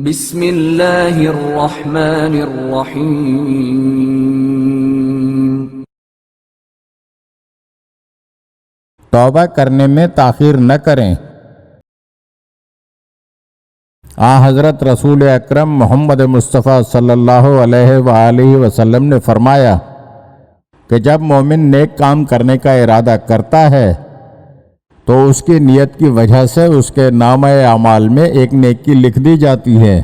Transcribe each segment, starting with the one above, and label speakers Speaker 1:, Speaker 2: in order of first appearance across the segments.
Speaker 1: بسم اللہ الرحمن الرحیم۔
Speaker 2: توبہ کرنے میں تاخیر نہ کریں۔ حضرت رسول اکرم محمد مصطفیٰ صلی اللہ علیہ وآلہ وسلم نے فرمایا کہ جب مومن نیک کام کرنے کا ارادہ کرتا ہے تو اس کی نیت کی وجہ سے اس کے نامہ اعمال میں ایک نیکی لکھ دی جاتی ہے،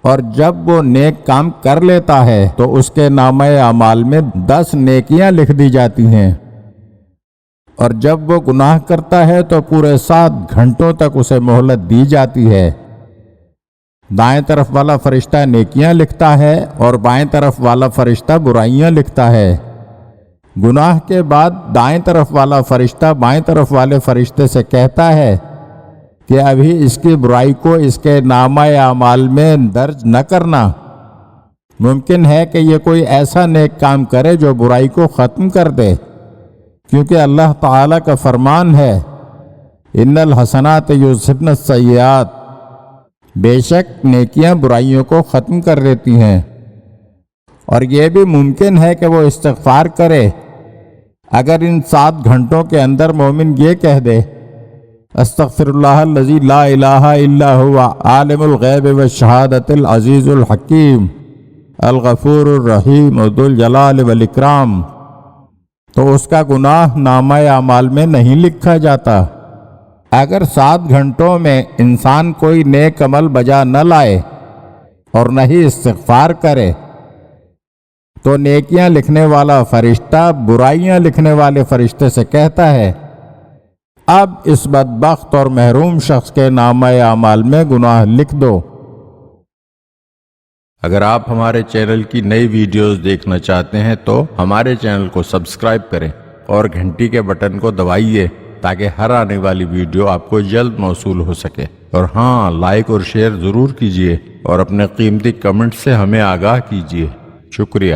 Speaker 2: اور جب وہ نیک کام کر لیتا ہے تو اس کے نامہ اعمال میں 10 نیکیاں لکھ دی جاتی ہیں، اور جب وہ گناہ کرتا ہے تو پورے 7 گھنٹوں تک اسے مہلت دی جاتی ہے۔ دائیں طرف والا فرشتہ نیکیاں لکھتا ہے اور بائیں طرف والا فرشتہ برائیاں لکھتا ہے۔ گناہ کے بعد دائیں طرف والا فرشتہ بائیں طرف والے فرشتے سے کہتا ہے کہ ابھی اس کی برائی کو اس کے نامہ اعمال میں درج نہ کرنا، ممکن ہے کہ یہ کوئی ایسا نیک کام کرے جو برائی کو ختم کر دے، کیونکہ اللہ تعالیٰ کا فرمان ہے ان الحسنات یذہبن السیئات، بے شک نیکیاں برائیوں کو ختم کر دیتی ہیں۔ اور یہ بھی ممکن ہے کہ وہ استغفار کرے اگر ان 7 گھنٹوں کے اندر مومن یہ کہہ دے استغفر اللہ الذی لا الہ الا هو عالم الغیب والشہادۃ العزیز الحکیم الغفور الرحیم ذو الجلال والاکرام، تو اس کا گناہ نامہ اعمال میں نہیں لکھا جاتا۔ اگر 7 گھنٹوں میں انسان کوئی نیک عمل بجا نہ لائے اور نہ ہی استغفار کرے تو نیکیاں لکھنے والا فرشتہ برائیاں لکھنے والے فرشتے سے کہتا ہے اب اس بدبخت اور محروم شخص کے نامہ اعمال میں گناہ لکھ دو۔
Speaker 3: اگر آپ ہمارے چینل کی نئی ویڈیوز دیکھنا چاہتے ہیں تو ہمارے چینل کو سبسکرائب کریں اور گھنٹی کے بٹن کو دبائیے تاکہ ہر آنے والی ویڈیو آپ کو جلد موصول ہو سکے، اور ہاں، لائک اور شیئر ضرور کیجیے اور اپنے قیمتی کمنٹ سے ہمیں آگاہ کیجیے۔ شکریہ۔